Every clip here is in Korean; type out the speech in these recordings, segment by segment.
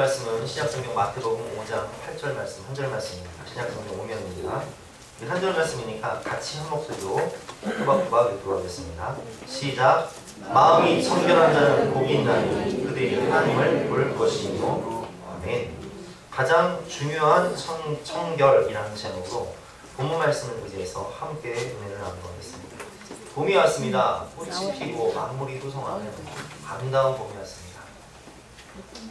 말씀은 신약성경 마태복음 5장 8절 말씀, 한 절 말씀입니다. 신약성경 오면입니다. 이 한 절 말씀이니까 같이 한 목소리로 또박또박 읽어보겠습니다. 시작. 마음이 청결한 자는 복이 있나니 그들이 하나님을 볼 것이요. 아멘. 가장 중요한 청결이라는 제목으로 본문 말씀을 의지해서 함께 은혜를 나누겠습니다. 봄이 왔습니다. 꽃이 피고 만물이 후성하는 아름다운 봄이 왔습니다.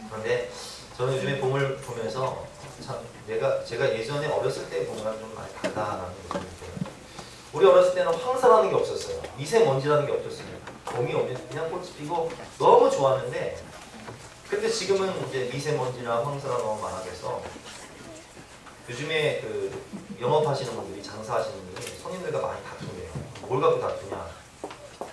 그런데 저는 요즘에 봄을 보면서 참 제가 예전에 어렸을 때 봄이랑 좀 많이 다르다라는 느낌이 들어요. 우리 어렸을 때는 황사라는 게 없었어요. 미세먼지라는 게 없었습니다. 봄이 오면 그냥 꽃이 피고 너무 좋았는데, 근데 지금은 이제 미세먼지나 황사가 너무 많아져서 요즘에 그 영업하시는 분들이, 장사하시는 분들이 손님들과 많이 다툰대요. 뭘 갖고 다투냐?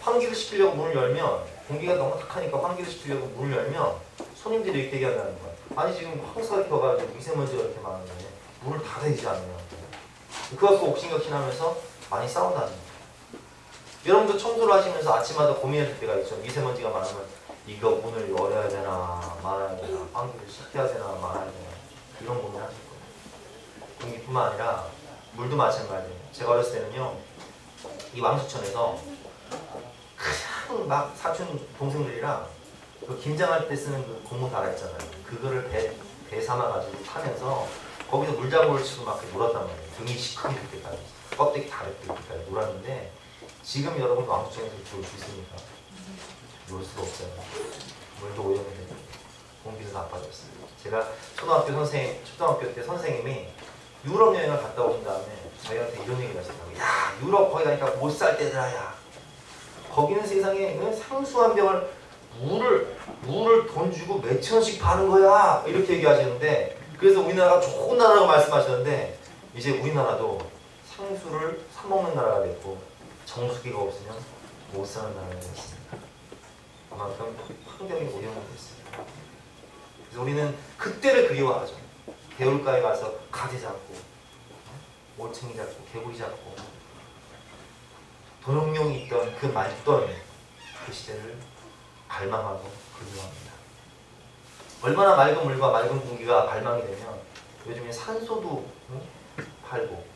환기를 시키려고 문을 열면 공기가 너무 탁하니까 환기를 시키려고 문을 열면 손님들이 이렇게 얘기한다는 거야. 아니 지금 황사가 펴가지고 미세먼지가 이렇게 많은데 문을 닫아야지 않나요? 그거 갖고 옥신각신하면서 많이 싸운다는 거예요. 여러분도 청소를 하시면서 아침마다 고민하실 때가 있죠. 미세먼지가 많으면 이거 문을 열어야 되나 말아야 되나, 환기를 시켜야 되나 말아야 되나, 이런 고민을 하실 거예요. 공기뿐만 아니라 물도 마찬가지예요. 제가 어렸을 때는요, 이 왕수천에서 그냥 막 사촌 동생들이랑 그 김장할 때 쓰는 그 고무다라 있잖아요. 그거를 배 삼아가지고 타면서 거기서 물장구를 치고 막 놀았단 말이에요. 등이 시커멓을 때까지, 껍데기 다 벗길 때까지 놀았는데, 지금 여러분 왕수천에서 놀 수 있습니까? 놀 수가 없어요. 물도 오염되고 공기도 나빠졌어요. 제가 초등학교 때 선생님이 유럽 여행을 갔다 오신 다음에 저희한테 이런 얘기를 하시더라고요. 야, 유럽 거기 가니까 못 살 때더라. 야, 거기는 세상에 상수 한 병을 물을 돈 주고 몇천 원씩 파는 거야, 이렇게 얘기하시는데, 그래서 우리나라가 좋은 나라라고 말씀하셨는데, 이제 우리나라도 상수를 사 먹는 나라가 됐고 정수기가 없으면 못 사는 나라가 됐습니다. 그만큼 환경이 오염되고 있습니다. 그래서 우리는 그때를 그리워하죠. 개울가에 가서 가지 잡고, 올챙이 잡고, 개구리 잡고, 도롱뇽이 있던 그 맑던 그 시대를 갈망하고 그리워합니다. 얼마나 맑은 물과 맑은 공기가 갈망이 되면 요즘에 산소도 팔고,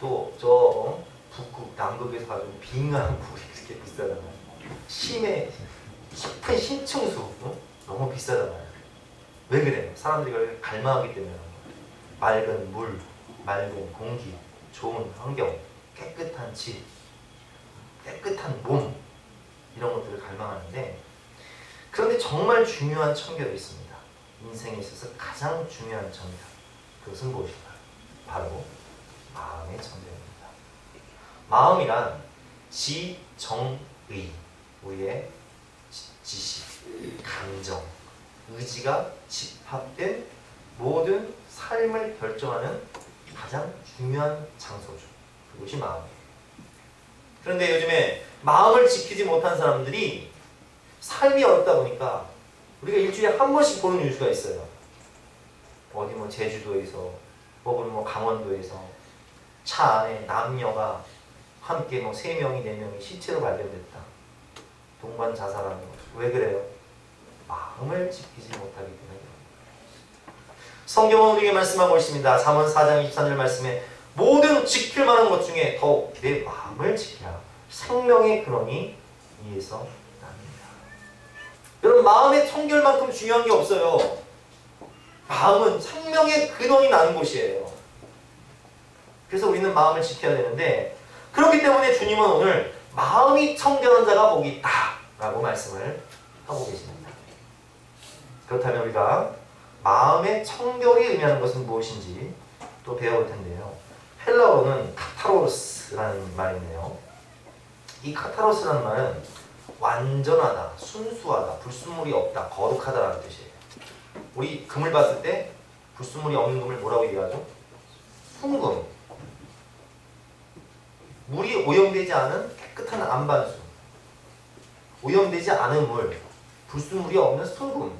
또 저 북극, 남극에서 가지고 빙하한 물이 이렇게 비싸잖아요. 깊은 심층수 너무 비싸잖아요. 왜 그래요? 사람들이 그걸 갈망하기 때문에. 맑은 물, 맑은 공기, 좋은 환경, 깨끗한 집, 깨끗한 몸, 이런 것들을 갈망하는데, 그런데 정말 중요한 청결이 있습니다. 인생에 있어서 가장 중요한 청결. 그것은 무엇일까요? 바로 마음의 청결입니다. 마음이란 지, 정, 의, 우리의 지식, 감정, 의지가 집합된 모든 삶을 결정하는 가장 중요한 장소죠. 그것이 마음이에요. 그런데 요즘에 마음을 지키지 못한 사람들이 삶이 어렵다 보니까 우리가 일주일에 한 번씩 보는 뉴스가 있어요. 어디 뭐 제주도에서, 혹은 강원도에서 차 안에 남녀가 함께 3명이 4명이 시체로 발견됐다. 동반 자살하는 거. 왜 그래요? 마음을 지키지 못하기 때문에. 성경은 우리에게 말씀하고 있습니다. 잠언 4장 23절 말씀에 모든 지킬 만한 것 중에 더욱 내 마음을 지키라. 생명의 근원이 이에서 납니다. 여러분, 마음의 청결만큼 중요한 게 없어요. 마음은 생명의 근원이 나는 곳이에요. 그래서 우리는 마음을 지켜야 되는데, 그렇기 때문에 주님은 오늘 마음이 청결한 자가 복이 있다 라고 말씀을 하고 계십니다. 그렇다면 우리가 마음의 청결이 의미하는 것은 무엇인지 또 배워볼 텐데요. 헬라어로는 카타로스라는 말인데요. 이 카타로스라는 말은 완전하다, 순수하다, 불순물이 없다, 거룩하다라는 뜻이에요. 우리 금을 봤을 때 불순물이 없는 금을 뭐라고 얘기하죠? 순금. 물이 오염되지 않은 깨끗한 안반수, 오염되지 않은 물, 불순물이 없는 순금,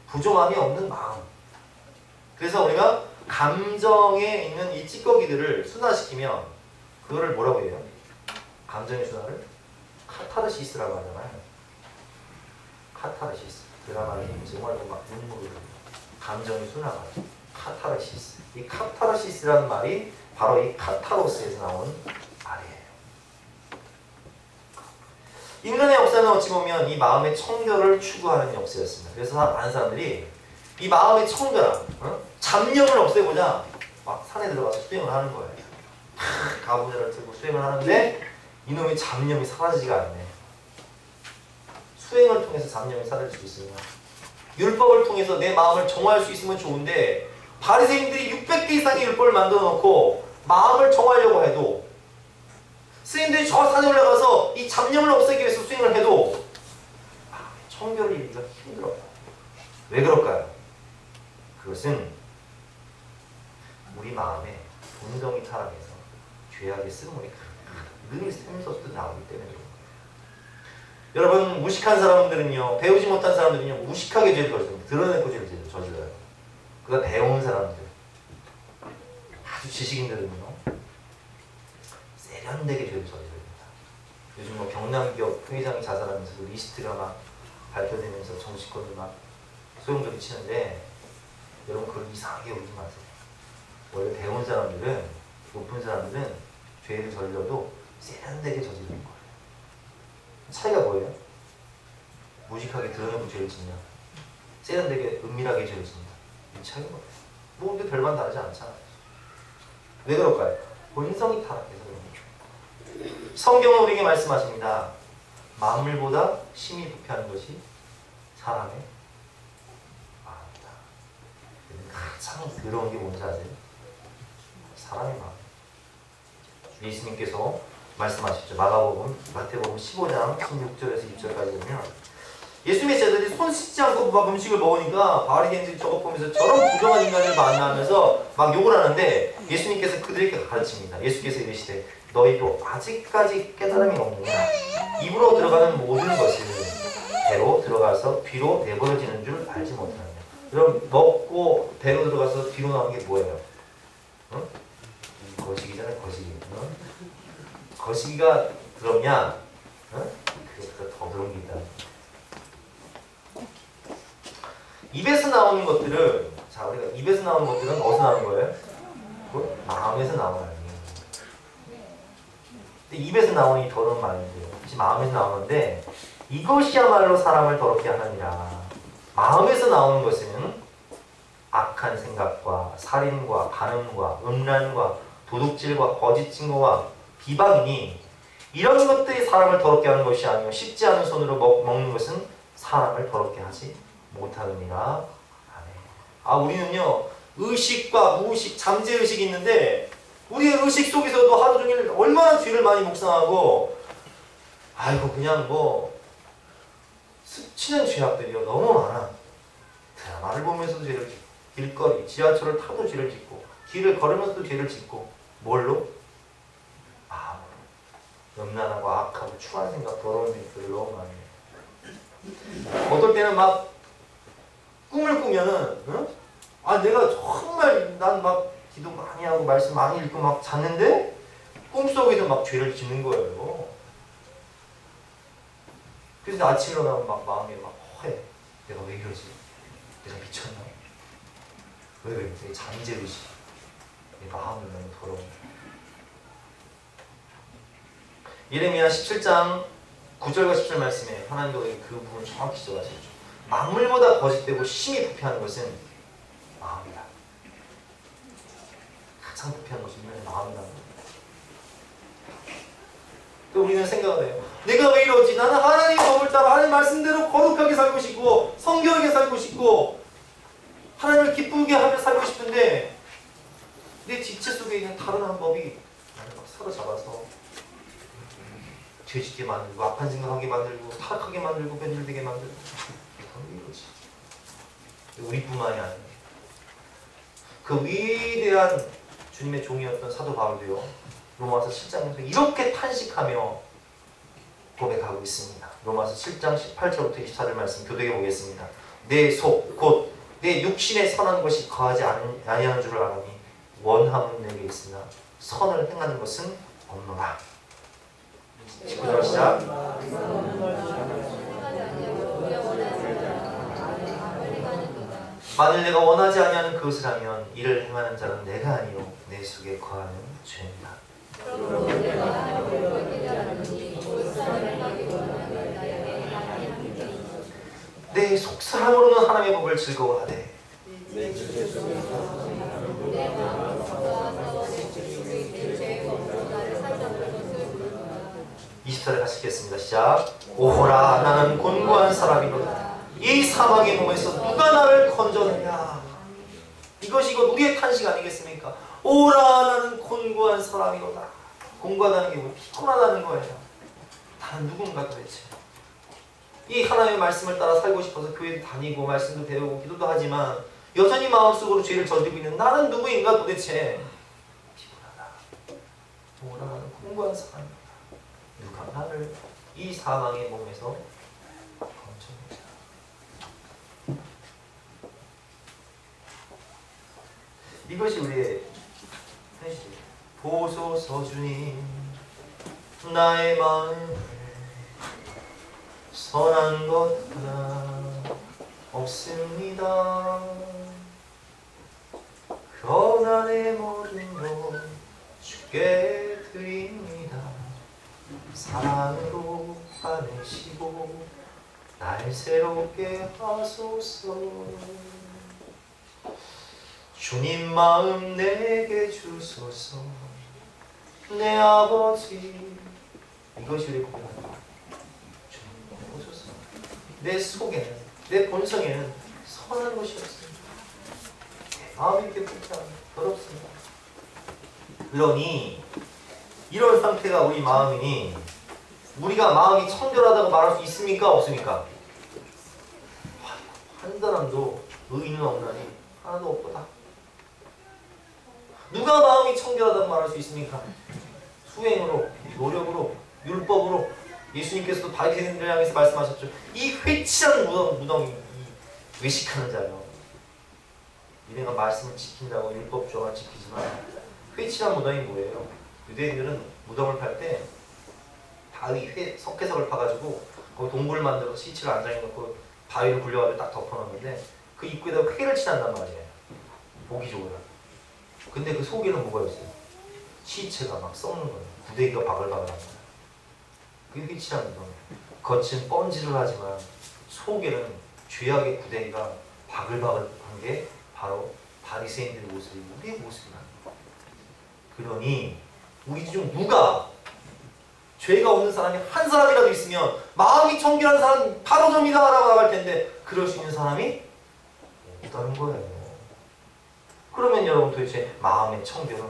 부정함이 없는 마음. 그래서 우리가 감정에 있는 이 찌꺼기들을 순화시키면 그거를 뭐라고 해요? 감정의 순화를 카타르시스라고 하잖아요. 카타르시스. 드라마를 보면서 영화를 보면 막 눈물을 흘려요. 감정이 순화가죠. 카타르시스. 이 카타르시스라는 말이 바로 이 카타로스에서 나온 말이에요. 인간의 역사는 어찌 보면 이 마음의 청결을 추구하는 역사였습니다. 그래서 많은 사람들이 이 마음의 청결함, 잡념을 없애고자 막 산에 들어가서 수행을 하는 거예요. 가부좌를 들고 수행을 하는데 이놈의 잡념이 사라지지가 않네. 수행을 통해서 잡념이 사라질 수 있습니다. 율법을 통해서 내 마음을 정화할 수 있으면 좋은데 바리새인들이 600개 이상의 율법을 만들어 놓고 마음을 정화하려고 해도 스님들이 저 산에 올라가서 이 잡념을 없애기 위해서 수행을 해도 청결을 이루기가 힘들어요. 왜 그럴까요? 그것은 우리 마음에 본성이 타락해서 죄악의 쓴물이 늘 샘솟듯 나오기 때문에 그런 거예요. 여러분 무식한 사람들은요, 배우지 못한 사람들은요 무식하게 죄를 저지릅니다. 드러내고 죄를 저질러요. 그가 배운 사람들, 아주 지식인들은요 세련되게 죄를 저지릅니다. 요즘 뭐 경남기업 회장이 자살하면서 그 리스트가 막 발표되면서 정치권을 막 소용돌이 치는데 여러분 그걸 이상하게 울지 마세요. 원래 배운 사람들은, 높은 사람들은 죄를 저질러도 세련되게 저지르는 거예요. 차이가 뭐예요? 무식하게 드러내고 죄를 짓냐, 세련되게 은밀하게 죄를 짓냐, 이 차이가 뭐예요? 뭐 근데 별반 다르지 않잖아요. 왜 그럴까요? 본성이 타락해서 그런 거죠. 성경은 우리에게 말씀하십니다. 만물보다 심히 부패한 것이 사람의 마음이다. 가장 더러운 게 뭔지 아세요? 사람의 마음. 예수님께서 말씀하시죠. 마태복음 15장 16절에서 20절까지 보면 예수님의 제자들이 손 씻지 않고 막 음식을 먹으니까 바리새인들이 저것 보면서 저런 부정한 인간을 만나면서 막 욕을 하는데 예수님께서 그들에게 가르칩니다. 예수께서 이르시되 너희도 아직까지 깨달음이 없느냐. 입으로 들어가는 모든 것은 배로 들어가서 뒤로 내버려지는 줄 알지 못하느냐. 그럼 먹고 배로 들어가서 뒤로 나오는 게 뭐예요? 응? 거시기잖아요. 거시기. 응? 거시기가 더럽냐? 응? 그것보다 더 더러운 게 있다. 입에서 나오는 것들은, 자, 우리가 입에서 나오는 것들은 어디서 나오는 거예요? 그 마음에서 나오는 거예요. 근데 입에서 나오는 이 더러운 말인데요. 혹시 마음에서 나오는데 이것이야말로 사람을 더럽게 하느니라. 마음에서 나오는 것은 악한 생각과 살인과 간음과 음란과 도둑질과 거짓 증거와 비방이니 이런 것들이 사람을 더럽게 하는 것이 아니요 씻지 않은 손으로 먹는 것은 사람을 더럽게 하지 못하느니라. 우리는요 의식과 무의식, 잠재의식이 있는데 우리의 의식 속에서도 하루 종일 얼마나 죄를 많이 묵상하고 아이고 그냥 뭐 스치는 죄악들이요 너무 많아. 드라마를 보면서도 죄를 짓고 길거리, 지하철을 타도 죄를 짓고 길을 걸으면서도 죄를 짓고 뭘로? 마음으로. 음란하고 악하고 추한 생각, 더러운 생각들을 너무 많이 해요. 어떨 때는 막 꿈을 꾸면은 내가 정말 난 막 기도 많이 하고 말씀 많이 읽고 막 잤는데 꿈속에서 막 죄를 짓는 거예요. 그래서 아침에 일어나면 막 마음이 막 허해. 내가 왜 이러지? 내가 미쳤나? 왜 그래? 내 잠재의식. 내 마음이 너무 더러운 거야. 예레미야 17장 9절과 10절 말씀에 하나님도 그 부분을 정확히 지적하시죠. 만물보다 거짓되고 심히 부패하는 것은 마음이다. 가장 부패한 것이 인간의 마음이다. 또 우리는 생각을 해요. 내가 왜 이러지? 나는 하나님의 법을 따라 하나님 말씀대로 거룩하게 살고 싶고 성결하게 살고 싶고 하나님을 기쁘게 하며 살고 싶은데 내 지체 속에 있는 다른 한 법이 나를 막 사로잡아서 죄짓게 만들고 악한 생각하게 만들고 타락하게 만들고 변질되게 만들고 왜 이러지? 우리뿐만이 아니라 그 위대한 주님의 종이었던 사도 바울도요 로마서 7장에서 이렇게 탄식하며 고백하고 있습니다. 로마서 7장 18절부터 24절 말씀 교독해 보겠습니다. 내 속 곧 내 육신에 선한 것이 거하지 아니하는 줄을 알아니 원함은 내게 있으나 선을 행하는 것은 없노라. 19절 시작. 만일 내가 원하지 아니하는 그것을 하면 이를 행하는 자는 내가 아니요 내 속에 거하는 죄입니다. 내 속사람으로는 하나님의 법을 즐거워하되 20절에 같이 읽겠습니다. 시작. 오호라 나는 곤고한 사람이로다. 이 사망의 몸에서 누가 나를 건져내냐. 이것이 이거 우리의 탄식 아니겠습니까? 오라 나는 곤고한 사람이로다. 곤고하다는 게 뭐 피곤하다는 거예요. 나는 누군가 도대체. 이 하나님의 말씀을 따라 살고 싶어서 교회도 다니고 말씀도 배우고 기도도 하지만 여전히 마음속으로 죄를 저지르고 있는 나는 누구인가 도대체. 피곤하다. 오라 나는 곤고한 사람이로다. 누가 나를 이 사망의 몸에서 건져내자. 이것이 우리의 현실이에요. 보소서 주님 나의 마음을 선한 것 하나 없습니다. 그러나 내 모든 것 주께 드립니다. 사랑으로 안으시고 날 새롭게 하소서. 주님 마음 내게 주소서. 내 아버지. 이것이 우리 고백합니다. 주님 보소서. 내 속에는 내 본성에는 선한 것이 없습니다. 내 마음이 이렇게 더럽습니다. 그러니 이런 상태가 우리 마음이니 우리가 마음이 청결하다고 말할 수 있습니까? 없습니까? 한 사람도 의인은 없나니 하나도 없도다. 누가 마음이 청결하다고 말할 수 있습니까? 수행으로, 노력으로, 율법으로. 예수님께서도 바리새인들을 향해서 말씀하셨죠. 이 회치한 무덤이 외식하는 자요. 니네가 말씀을 지킨다고 율법 조항을 지키지만 회치한 무덤이 뭐예요? 유대인들은 무덤을 팔 때 바위 석회석을 파가지고 거기 동굴을 만들어서 시체를 안장해놓고 바위를 굴려가지고 딱 덮어놓는데 그 입구에다가 회를 칠한단 말이에요. 보기 좋으라. 근데 그 속에는 뭐가 있어요? 시체가 막 썩는 거예요. 구데기가 바글바글한 거예요. 그게 회칠한 무덤이에요. 겉은 뻔질을 하지만 속에는 죄악의 구데기가 바글바글한 게 바로 바리새인들의 모습이 우리의 모습이라는 거예요. 그러니 우리 중 누가 죄가 없는 사람이 한 사람이라도 있으면 마음이 청결한 사람 바로 접니다 라고 나갈 텐데 그럴 수 있는 사람이 없다는 거예요. 그러면 여러분 도대체 마음의 청결은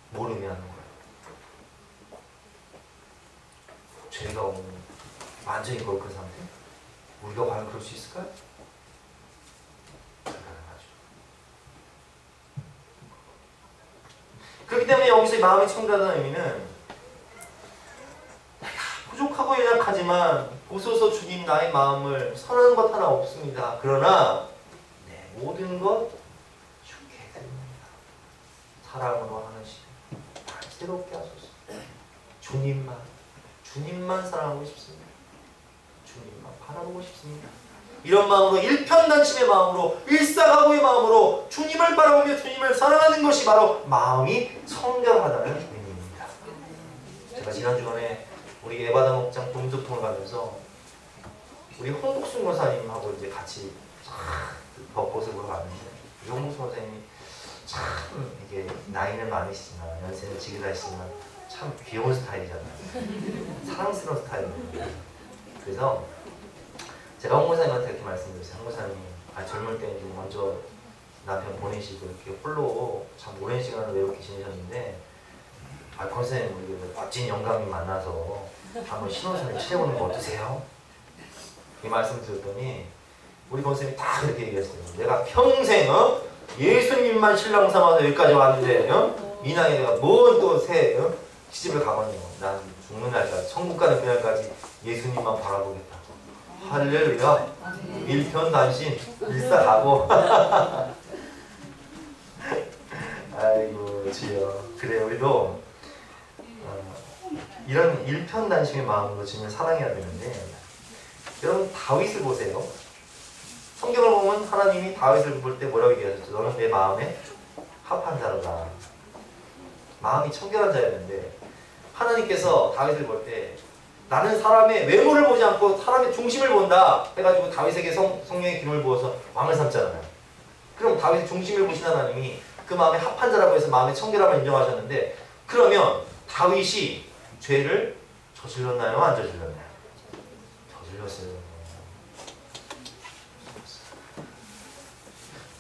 뭘 의미하는 거예요? 죄가 없는 완전히 거룩한 상태? 우리가 과연 그럴 수 있을까요? 불가능하죠. 그렇기 때문에 여기서 마음이 청결하다는 의미는 내가 부족하고 연약하지만 보소서 주님 나의 마음을 선한 것 하나 없습니다. 그러나 내 모든 것 주께 드립니다. 사랑으로 하나씩 날 새롭게 하소서. 주님만 사랑하고 싶습니다. 주님만 바라보고 싶습니다. 이런 마음으로 일편단심의 마음으로 일사각오의 마음으로 주님을 바라보며 주님을 사랑하는 것이 바로 마음이 청결하다는 의미입니다. 제가 지난 주간에 우리 에바다 목장 동접통을 가면서 우리 홍복순 권사님하고 이제 같이 벚꽃을 보러 갔는데 이 홍복순 권사님이 참 이게 나이는 많으시지만 연세는 지긋하시지만 참 귀여운 스타일이잖아요. 사랑스러운 스타일이에요. 그래서 제가 홍 권사님한테 이렇게 말씀드렸어요. 홍 권사님이 젊을 때 이제 먼저 남편 보내시고 이렇게 홀로 참 오랜 시간을 외롭게 지내셨는데 권사님 우리 멋진 영감님 만나서 한번 신혼생활 치러보는 거 어떠세요? 이 말씀 드렸더니 우리 권사님이 다 그렇게 얘기했어요. 내가 평생 예수님만 신랑 삼아서 여기까지 왔는데 이 나이에 내가 뭔 또 새 시집을 가봤냐. 난 죽는 날까지 천국 가는 그날까지 예수님만 바라보겠다. 할렐루야. 일편단심 일사가고. 아이고 주여. 그래 우리도 이런 일편단심의 마음으로 주님을 사랑해야 되는데 여러분 다윗을 보세요. 성경을 보면 하나님이 다윗을 볼 때 뭐라고 얘기하셨죠? 너는 내 마음에 합한 자로다. 마음이 청결한 자였는데 하나님께서 다윗을 볼 때 나는 사람의 외모를 보지 않고 사람의 중심을 본다 해가지고 다윗에게 성령의 기름을 부어서 왕을 삼잖아요. 그럼 다윗의 중심을 보신 하나님이 그 마음에 합한 자라고 해서 마음의 청결함을 인정하셨는데, 그러면 다윗이 죄를 저질렀나요? 안 저질렀나요? 저질렀어요.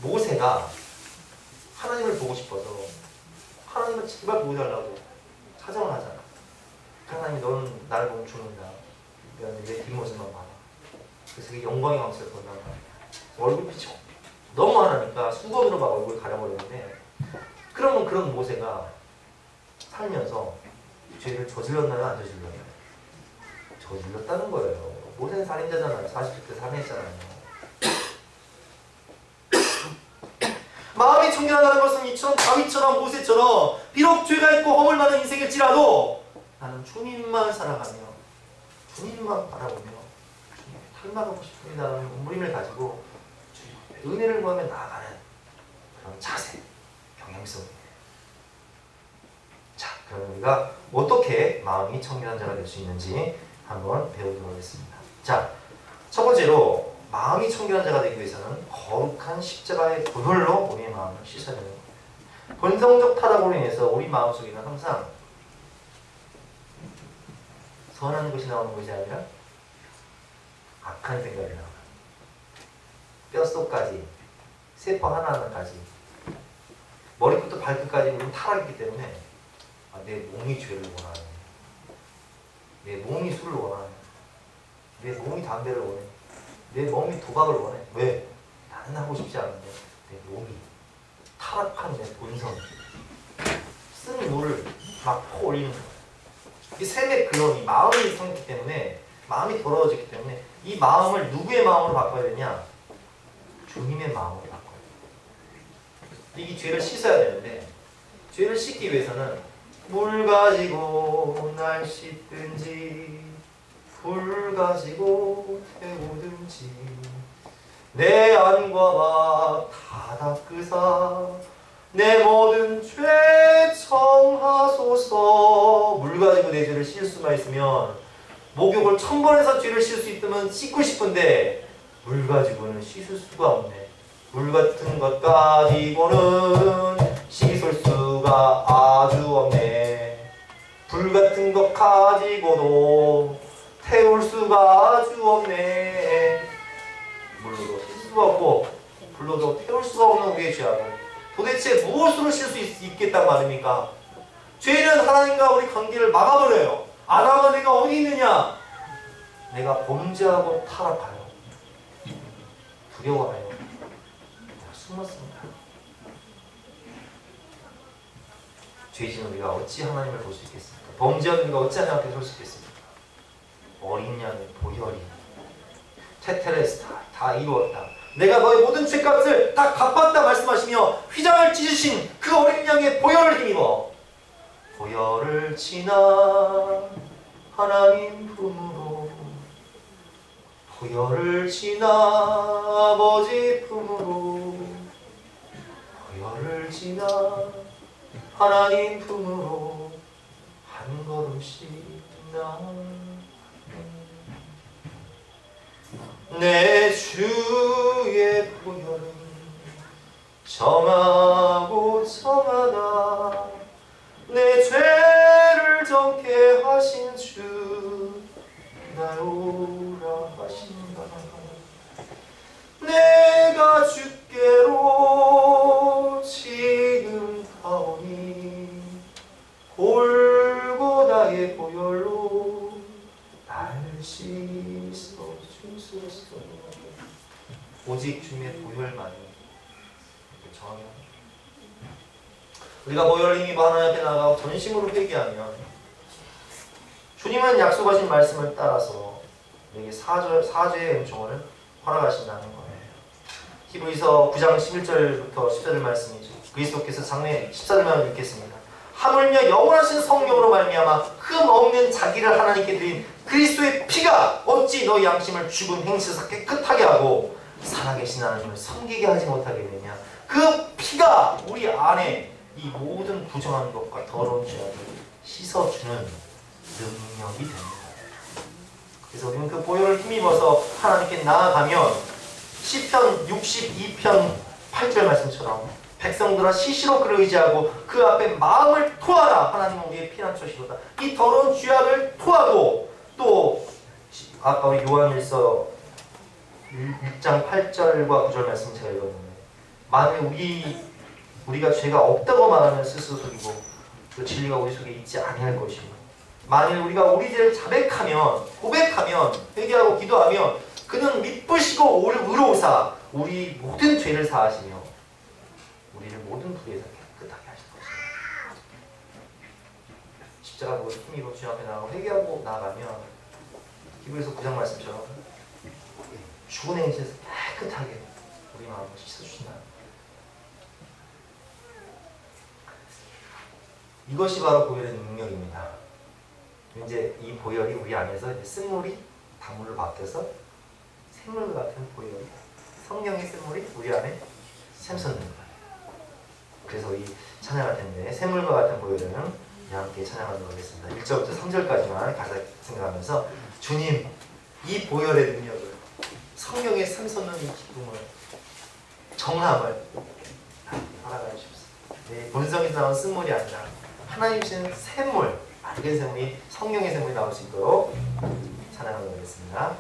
모세가 하나님을 보고 싶어서 하나님을 제발 보여달라고 찾아만 하잖아. 하나님이 너는 나를 보면 죽는다. 내 뒷모습만 봐라. 그래서 그 영광의 왕실을 본단 말이야. 얼굴빛이 너무 하나니까 수건으로 막 얼굴 가려버렸는데, 그러면 그런 모세가 살면서 죄를 저질렀나요? 안 저질렀나요? 저질렀다는 거예요. 모세는 살인자잖아요. 40대 살인했잖아요. 마음이 청결하다는 것은 이처럼 다윗처럼 모세처럼 비록 죄가 있고 허물 많은 인생일지라도 나는 주님만 살아가며 주님만 바라보며 주님의 닮아가고 싶습니다라는 몸부림을 가지고 주님의 은혜를 구하며 나아가는 그런 자세, 경향성이에요. 자, 그럼 우리가 어떻게 마음이 청결한 자가 될 수 있는지 한번 배우도록 하겠습니다. 자, 첫 번째로 마음이 청결한 자가 되기 위해서는 거룩한 십자가의 보혈로 우리의 마음을 씻어야 되는 거예요. 본성적 타락으로 인해서 우리 마음속에는 항상 선한 것이 나오는 것이 아니라 악한 생각이 나와요. 뼛속까지, 세포 하나하나까지, 머리부터 발끝까지 우리는 타락이기 때문에 내 몸이 죄를 원하네, 내 몸이 술을 원하네, 내 몸이 담배를 원해, 내 몸이 도박을 원해. 왜? 나는 하고 싶지 않은데 내 몸이, 타락한 내 본성, 쓴 물을 막 퍼올리는 거예요. 이 샘의 근원이 마음이 생겼기 때문에, 마음이 더러워졌기 때문에 이 마음을 누구의 마음으로 바꿔야 되냐? 주님의 마음으로 바꿔야 돼요. 이 죄를 씻어야 되는데, 죄를 씻기 위해서는 물 가지고 날 씻든지 불 가지고 태우든지 내 안과 밥 다 닦으사 내 모든 죄 청하소서. 물 가지고 내 죄를 씻을 수만 있으면, 목욕을 1000번에서 죄를 씻을 수 있으면 씻고 싶은데 물 가지고는 씻을 수가 없네. 물 같은 것 가지고는 씻을 수가 아주 없네. 불 같은 것 가지고도 태울 수가 아주 없네. 물로도 씻을 수가 없고 불로도 태울 수가 없는 우리의 죄악을 도대체 무엇으로 쉴 수 있겠단 말입니까? 죄는 하나님과 우리 관계를 막아버려요. 아담아 내가 어디 있느냐? 내가 범죄하고 타락하여 두려워하여 내가 숨었습니다. 죄진 우리가 어찌 하나님을 볼 수 있겠습니까? 범죄한 우리가 어찌 하나님 앞에 설 수 있겠습니까? 어린 양의 보혈이 테텔레스타 다 이루었다. 내가 너의 모든 죄값을 다 갚았다 말씀하시며 휘장을 찢으신 그 어린 양의 보혈을 힘입어 보혈을 지나 하나님 품으로, 보혈을 지나 아버지 품으로, 보혈을 지나 하나님 품으로 한 걸음씩 나아가네. 내 주의 보혈은 정하고 정하다. 내 죄를 정케 하신 주 날 오라 하신다. 내가 주께로 지금 가오니 골고다의 보혈로 날 씻어 주소서. 오직 주님의 보혈만이 정하게 합니다. 우리가 보혈을 힘입어 하나님 앞에 나가고 전심으로 회개하면 주님은 약속하신 말씀을 따라서 우리에게 사죄의 은총을 허락하신다는 거예요. 히브리서 9장 11절부터 14절 말씀이죠. 그리스도께서 장래 14절만 읽겠습니다. 하물며 영원하신 성령으로 말미암아 흠 없는 자기를 하나님께 드린 그리스도의 피가 어찌 너희 양심을 죽은 행실에서 깨끗하게 하고 살아계신 하나님을 섬기게 하지 못하게 되냐. 그 피가 우리 안에 이 모든 부정한 것과 더러운 죄악을 씻어주는 능력이 됩니다. 그래서 우리는 그 보혈을 힘입어서 하나님께 나아가면 시편 62편 8절 말씀처럼 백성들아 시시로 그를 의지하고 그 앞에 마음을 토하라. 하나님은 우리의 피난처시로다. 이 더러운 죄악을 토하고 또 아까 우리 요한일서 6장 8절과 9절 말씀 제가 읽었는데 만일 우리가 죄가 없다고 말하면 스스로 속이고 그 진리가 우리 속에 있지 아니할 것이고 만일 우리가 우리 죄를 자백하면 고백하면 회개하고 기도하면 그는 미쁘시고 의로우사 우리 모든 죄를 사하시며 우리를 모든 불의에서 깨끗하게 하실 것입니다. 십자가 보고 힘입어 주님 앞에 나가고 회개하고 나가면 히브리서 9장 말씀처럼 죽은 행실에서 깨끗하게 우리 마음을 씻어주신다. 이것이 바로 보혈의 능력입니다. 이제 이 보혈이 우리 안에서 이제 쓴물이 단물로 바뀌어서 샘물 같은 보혈이 성령의 샘물이 우리 안에 샘솟는 거예요. 그래서 이 찬양할 텐데 샘물과 같은 보혈은 함께 찬양하도록 하겠습니다. 1절부터 3절까지만 가사 생각하면서 주님 이 보혈의 능력을 성령의 샘솟는 이 기쁨을 정함을 알아가 주십시오. 내 본성에서 나온 쓴물이 아니라 하나님 주신 샘물 맑은 샘물이 성령의 샘물이 나올 수 있도록 찬양하도록 하겠습니다.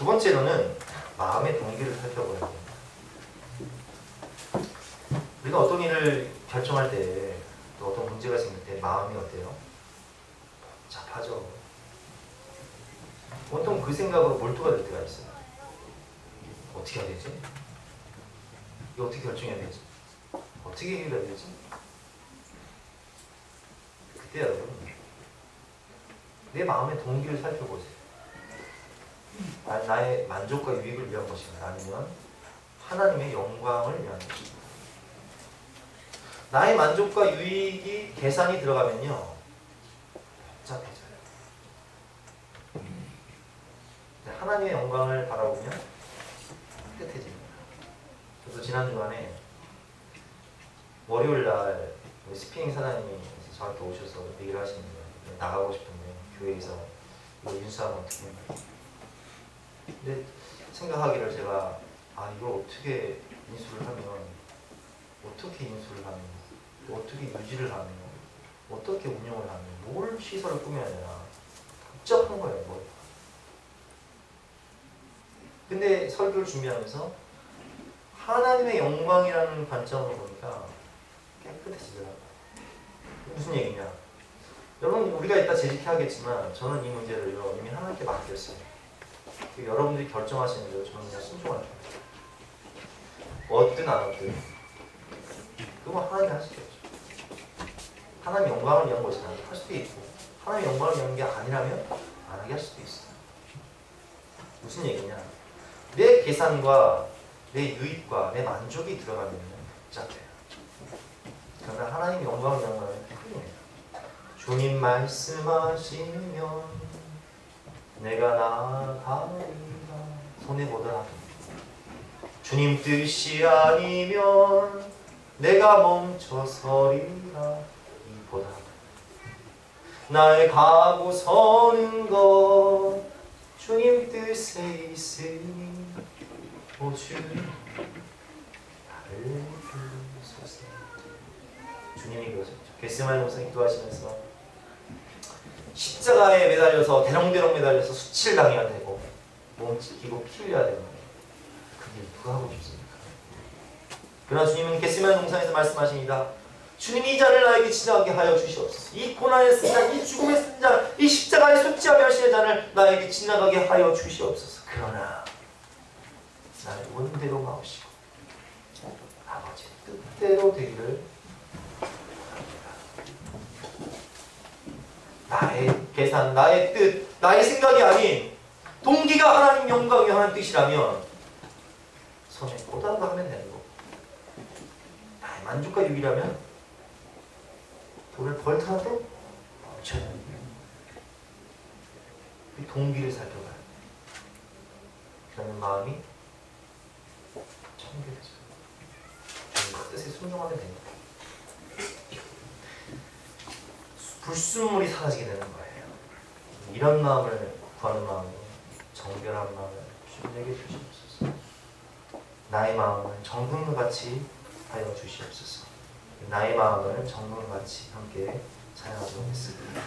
두 번째로는 마음의 동기를 살펴보는 겁니다. 우리가 어떤 일을 결정할 때, 또 어떤 문제가 생길 때 마음이 어때요? 복잡하죠. 보통 그 생각으로 몰두가 될 때가 있어요. 어떻게 해야 되지? 이거 어떻게 결정해야 되지? 어떻게 해결해야 되지? 그때 여러분, 내 마음의 동기를 살펴보세요. 나의 만족과 유익을 위한 것인가? 아니면 하나님의 영광을 위한 것인가? 나의 만족과 유익이 계산이 들어가면요 복잡해져요. 하나님의 영광을 바라보면 깨끗해집니다. 저도 지난 주간에 월요일날 스피닝 사장님이 저한테 오셔서 얘기를 하시는 거예요. 나가고 싶은데 교회에서 이거 인수하면 어떻게 해요? 근데 생각하기를 제가 이걸 어떻게 인수를 하면, 어떻게 인수를 하면, 어떻게 유지를 하면, 어떻게 운영을 하면, 뭘 시설을 꾸며야 되나 복잡한 거예요. 뭐. 근데 설교를 준비하면서 하나님의 영광이라는 관점으로 보니까 깨끗해지더라고요. 무슨 얘기냐? 여러분 우리가 이따 재직해 하겠지만 저는 이 문제를요 이미 하나님께 맡겼어요. 여러분들이 결정하시는 대로 저는 그냥 순종할 겁니다. 어든 안 어든 그건 하나님이 하시겠죠. 하나님 영광을 위한 것이라면 할 수도 있고 하나님 영광을 위한 게 아니라면 안 하게 할 수도 있어요. 무슨 얘기냐? 내 계산과 내 유익과 내 만족이 들어가면 복잡해요. 그러나 하나님 영광을 위한 거는 풀립니다. 주님 말씀하시면 내가 나아가리라. 손해보더라도 주님 뜻이 아니면 내가 멈춰서리라. 이보다 나의 가고 서는 것 주님 뜻에 있으니 오 주님 나를 부르소서. 주님이 그러셨죠. 겟세마네 동산에 기도하시면서 십자가에 매달려서 대롱대롱 매달려서 수치를 당해야 되고 몸 찢기고 피 흘려야 되는 거예요. 그게 누가 하고 싶습니까? 그러나 주님은 겟세마네 동산에서 말씀하십니다. 주님이 이 잔을 나에게 지나가게 하여 주시옵소서. 이 고난의 쓴 잔, 이 죽음의 쓴 잔, 이 십자가의 수치와 멸시의 잔을 나에게 지나가게 하여 주시옵소서. 그러나 나의 원대로 마옵시고 아버지 뜻대로 되기를 나의 계산, 나의 뜻, 나의 생각이 아닌 동기가 하나님 영광이 하나님 뜻이라면 손에 꽂아서 하면 되는 거고 나의 만족과 유익이라면 돈을 벌더라도 멈춰야 되는 거예요. 이 동기를 살펴봐요. 그러면 마음이 청결해져요. 주님의 뜻에 순종하면 됩니다. 불순물이 사라지게 되는 거예요. 이런 마음을 구하는 마음으로 정결한 마음을 주님에게 주시옵소서. 나의 마음을 정금같이 하여 주시옵소서. 나의 마음을 정금같이 함께 찬양하도록 하겠습니다.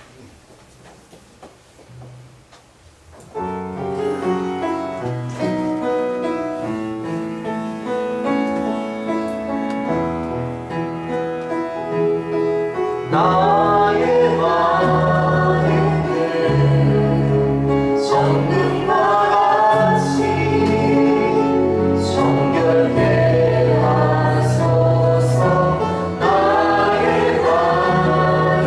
나의 마음을 정금과 같이 정결케 하소서. 나의 마음을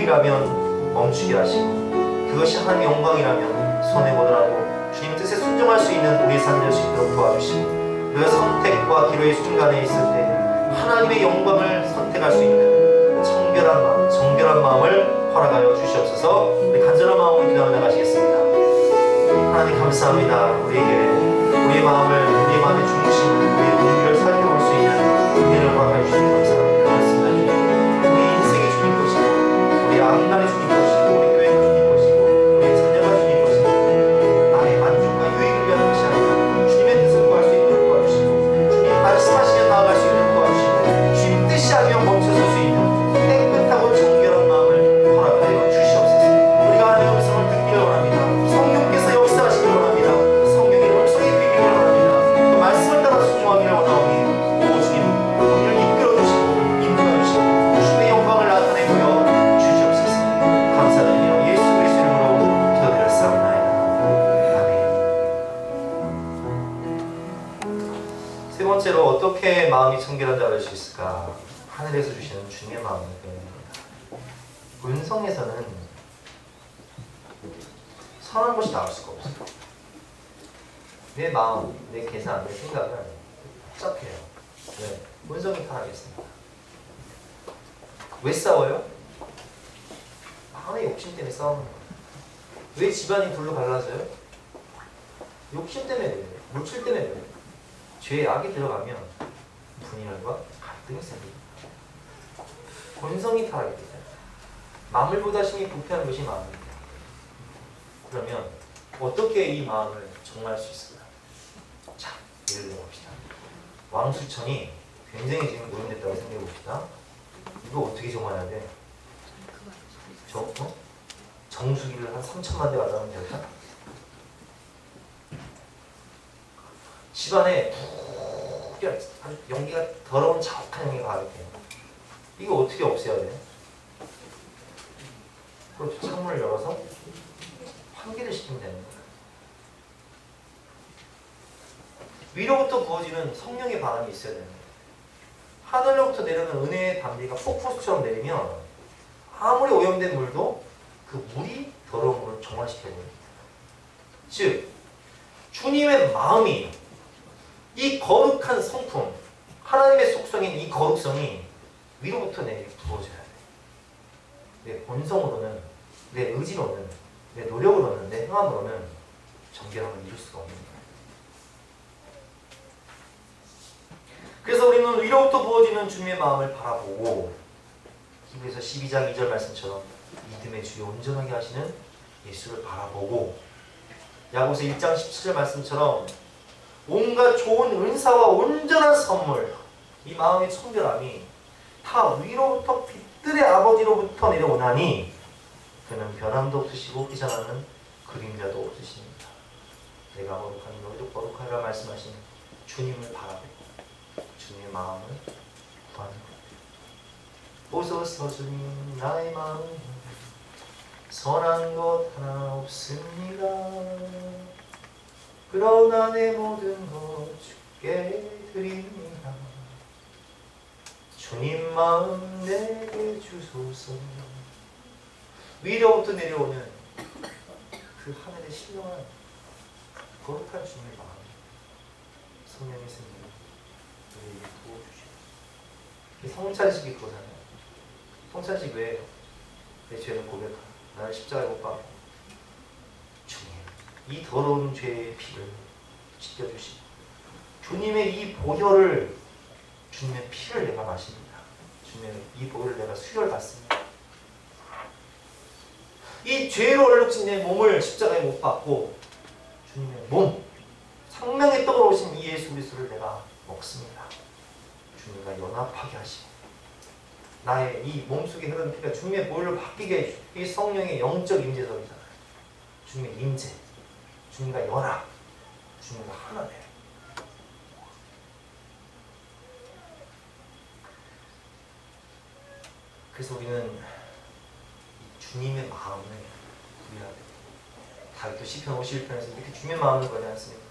일이라면 멈추게 하시고 그것이 하나님의 영광이라면 손해보더라도 주님 뜻에 순종할 수 있는 우리의 삶 될 수 있도록 도와주시고 우리가 선택과 기로의 순간에 있을 때 하나님의 영광을 선택할 수 있는 정결한 마음을 허락하여 주시옵소서. 우리 간절한 마음으로 기도하며 나가시겠습니다. 하나님 감사합니다. 우리의 마음의 중심, 우리의 동기를 살펴볼 수 있는 은혜를 허락해 주시니 감사합니다. 그렇습니다. 우리 인생의 주님 것이고 우리 악날의 주님 것이고 우리 교회의 주님 것이고 우리 자녀가 주님 것이고 나의 만족과 유익을 위한 것이 아니라 주님의 뜻을 구할 수 있도록 도와주시고 주님 말씀하시며 나아갈 수 있도록 도와주시고 주님 뜻이 아니면 멈춰설 수 있는 깨끗하고 정결한 마음을 허락하여 주시옵소서. 우리가 하나님의 음성을 듣기를 원합니다. 성령께서 역사하시기를 원합니다. 성령의 음성이 되기를 원합니다. 그 말씀을 따라 순종하기를 원하오니 오 주님 우리를 이끌어주시고 인도하주시고 주님의 영광을 나타내보여 주시옵소서. 감사드리며 예수 그리스도 이름으로 기도드렸사옵나이다. 아멘. 세 번째로 어떻게 마음이 청결한 자를 알 수 있을까? 하늘에서 주시는 주님의 마음을 배웁니다. 본성에서는 선한 것이 나올 수가 없어요. 내 마음, 내 계산, 내 생각은 복잡해요. 네, 본성이 타락했습니다. 왜 싸워요? 마음의 욕심 때문에 싸우는 거예요. 왜 집안이 불로 갈라져요? 욕심 때문에 그래요. 물질 때문에 그래요. 죄의 악이 들어가면 분열과 갈등이 생깁니다. 본성이 타락했기 때문에 만물보다 심히 부패한 것이 마음입니다. 그러면 어떻게 이 마음을 정화할 수 있을까? 자, 예를 들어봅시다. 왕수천이 굉장히 지금 노염됐다고 생각해봅시다. 이거 어떻게 정화해야 돼? 정수기를 한 3천만 대 가져가면 될까? 집안에 연기가 더러운 자욱한 연기가 가득해요. 이거 어떻게 없애야 돼? 그렇죠. 창문을 열어서 환기를 시키면 되는 거예요. 위로부터 부어지는 성령의 바람이 있어야 되는 거예요. 하늘로부터 내려오는 은혜의 담비가 폭포수처럼 내리면 아무리 오염된 물도 그 물이 더러운 물을 정화시켜버립니다. 즉 주님의 마음이 이 거룩한 성품, 하나님의 속성인 이 거룩성이 위로부터 내게 부어져야 돼. 내 본성으로는, 내 의지로는, 내 노력으로는, 내 행함으로는 정결함을 이룰 수가 없는 거예요. 그래서 우리는 위로부터 부어지는 주님의 마음을 바라보고 히브리서 12장 2절 말씀처럼 믿음의 주여 온전하게 하시는 예수를 바라보고 야고보서 1장 17절 말씀처럼 온갖 좋은 은사와 온전한 선물, 이 마음의 청결함이 다 위로부터 빛들의 아버지로부터 내려오나니 그는 변함도 없으시고 희장하는 그림자도 없으십니다. 내가 거룩하니 너희도 거룩하리라 말씀하신 주님을 바라보고 주님의 마음을 구하는 것. 보소서 주님 나의 마음 선한 것 하나 없습니다. 그러나 내 모든 것 주께 드립니다. 주님 마음 내게 주소서. 위로부터 내려오는 그 하늘의 신령한 거룩한 주님의 마음, 성령의 생명 우리에게 부어주시옵소서. 성찬식이 그거잖아요. 성찬식 왜요? 내 죄를 고백하라. 나를 십자가에 못 박고 주님 이 더러운 죄의 피를 씻겨주시고 주님의 이 보혈을, 주님의 피를 내가 마십니다. 주님의 이 보혈을 내가 수혈받습니다. 이 죄로 얼룩진 내 몸을 십자가에 못 박고 주님의 몸, 생명의 떡으로 오신 이 예수 그리스도를 내가 먹습니다. 주님과 연합하게 하시고 나의 이 몸속에 흐르는 피가 주님의 보혈로 바뀌게 해주시고 이 성령의 영적 임재석이잖아요. 주님의 임재, 주님과 연합, 주님과 하나 돼요. 그래서 우리는 주님의 마음을 우리가 다윗도 시편 51편에서 이렇게 주님의 마음을 구하지 않습니까?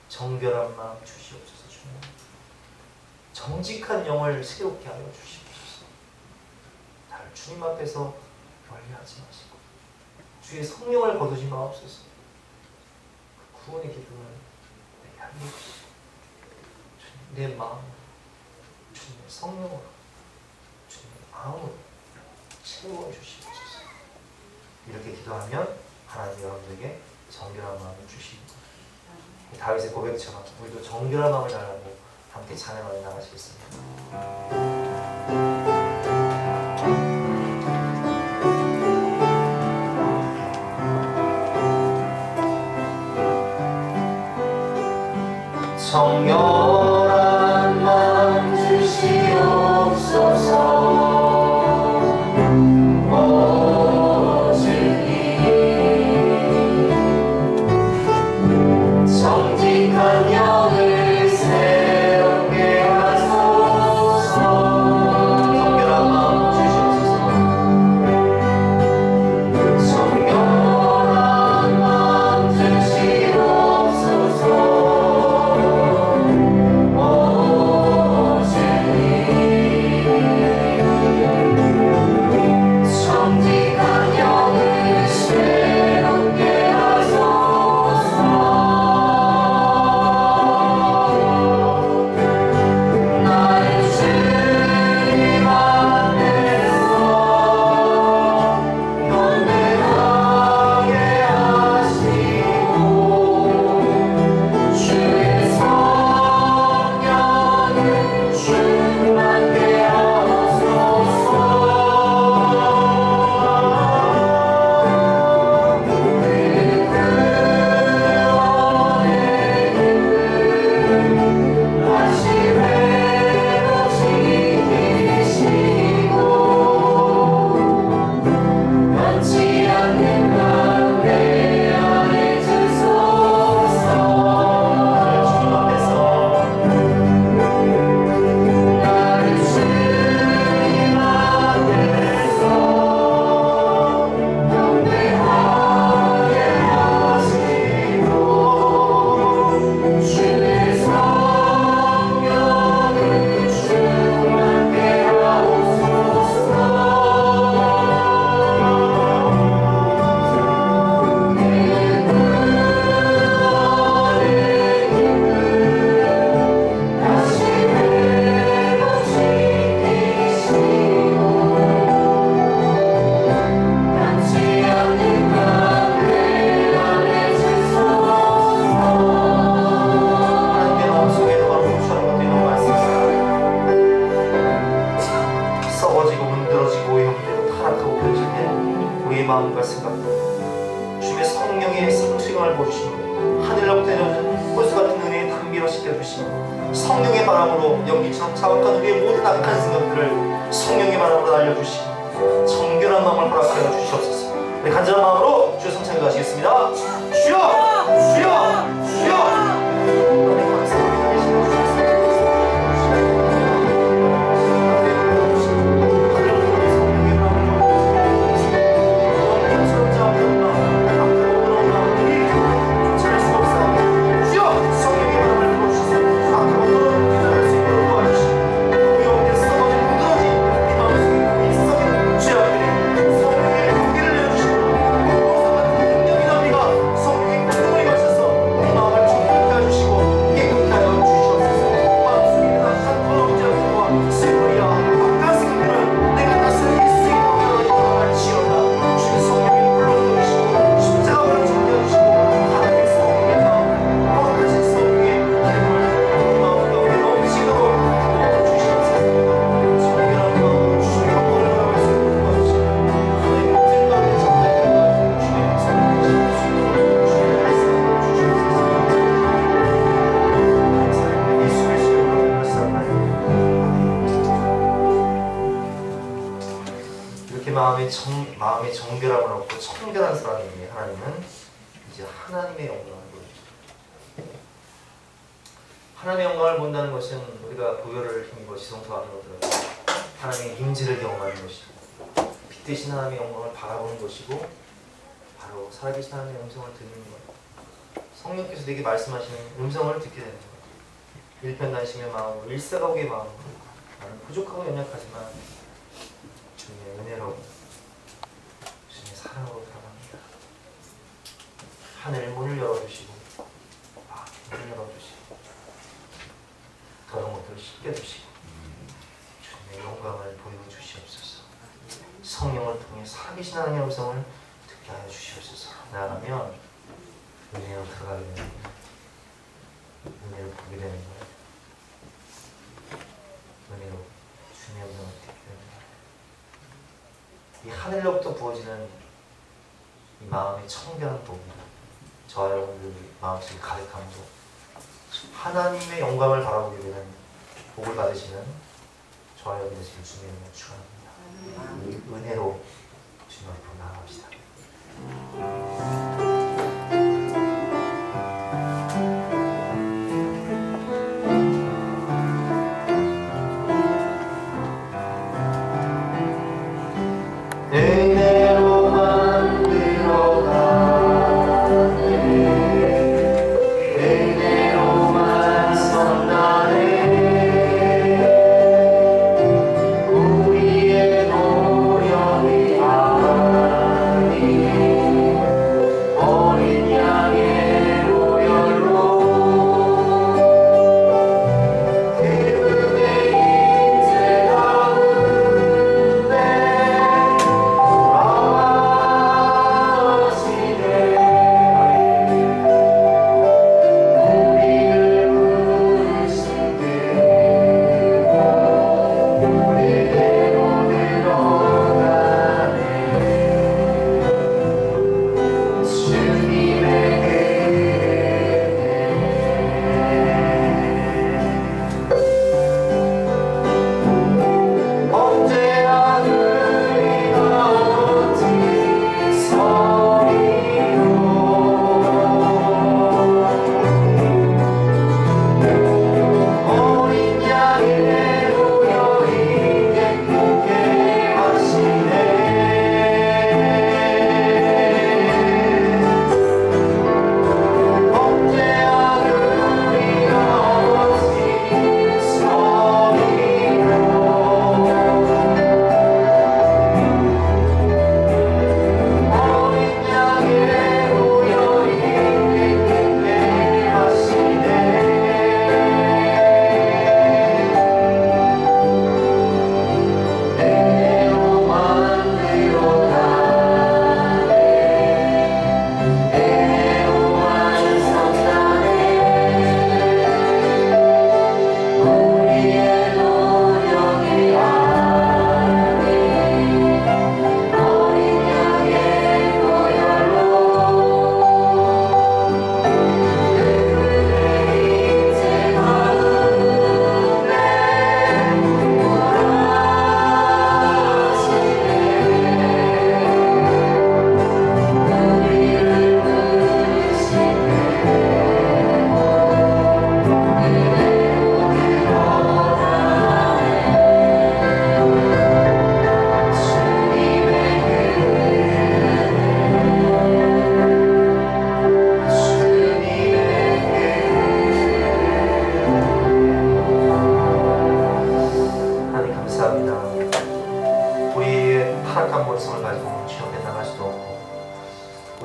정결한 마음 주시옵소서. 주님 정직한 영을 새롭게 하여 주시옵소서. 나를 주님 앞에서 멀리하지 마시고 주의 성령을 거두지 마옵소서. 그 구원의 기쁨을 내게 알려주시고 주님 내 마음으로 주님의 성령으로 주님의 마음으로 채워주시옵소서. 이렇게 기도하면 하나님 여러분들에게 정결한 마음을 주시고 다윗의 고백처럼 우리도 정결한 마음을 달라고 함께 찬양하며 나가시겠습니다. 정결한 마음 주시옵소서. 정직한 영을 새롭게 하소서. 정결한 마음 주시옵소서. 정결한 마음 주시옵소서. 오 주님 정직한 영을 새롭게 마음과 생각도 주님의 성령의 상승을 보여주시고 하늘로부터 내려오는 호수 같은 은혜의 담비로 씻겨주시고 성령의 바람으로 연기처럼 자박한 우리의 모든 악한 생각들을 성령의 바람으로 날려주시고 정결한 마음을 허락하여 주시옵소서. 우리 간절한 마음으로 주의 성찬을 가시겠습니다. 주여! 주여! 주여! 마음의 정결함을 얻고 청결한 사람에게 하나님은 이제 하나님의 영광을 보여주십니다. 하나님의 영광을 본다는 것은 우리가 부여를 힘입어 지성소하는 것들은 하나님의 임재를 경험하는 것이고 빛대신 하나님의 영광을 바라보는 것이고 바로 살아계신 하나님의 음성을 듣는 것. 성령께서 내게 말씀하시는 음성을 듣게 되는 것. 일편단심의 마음으로 일사각오의 마음으로 나는 부족하고 연약하지만 주님의 은혜로 말씀을 통해 살아계신 하나님의 음성을 듣게 하여 주시옵소서. 나아가면 은혜로 들어가게 되는 거예요. 은혜로 보게 되는 거예요. 은혜로 주님의 음성을 듣게 되는 거예요. 이 하늘로부터 부어지는 이 마음의 청결한 복이 저와 여러분들 마음속에 가득함으로 하나님의 영광을 바라보게 되는 복을 받으시는 저와 여러분들 주님의 이름으로 축원합니다. 은혜로 주님 앞으로 나아갑시다.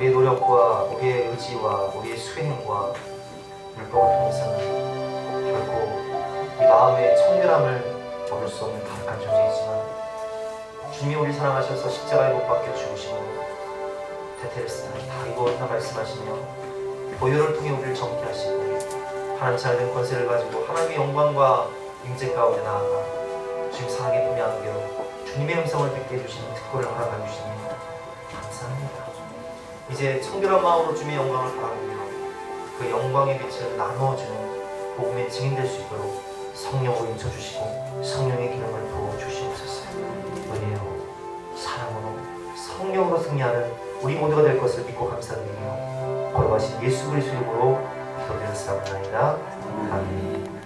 우리의 노력과 우리의 의지와 우리의 수행과 율법을 통해서는 결코 이 마음의 청결함을 얻을 수 없는 가득한 존재이지만 주님이 우리 사랑하셔서 십자가에 못 박혀 죽으심으로 테테레스탄이 다 이루었다 말씀하시며 보혈을 통해 우리를 정케 하시고 하나님 잘된 권세를 가지고 하나님의 영광과 임재 가운데 나아가 주님 사랑의 품에 안겨 주님의 음성을 듣게 해주시는 특권을 허락해 주시니 감사합니다. 이제 청결한 마음으로 주님의 영광을 바라보며 그 영광의 빛을 나누어주는 복음의 증인될 수 있도록 성령으로 인쳐주시고 성령의 기능을 부어주시옵소서. 은혜로 사랑으로 성령으로 승리하는 우리 모두가 될 것을 믿고 감사드리며 걸어가신 예수 그리스도 이름으로 기도드렸사옵나이다. 아멘.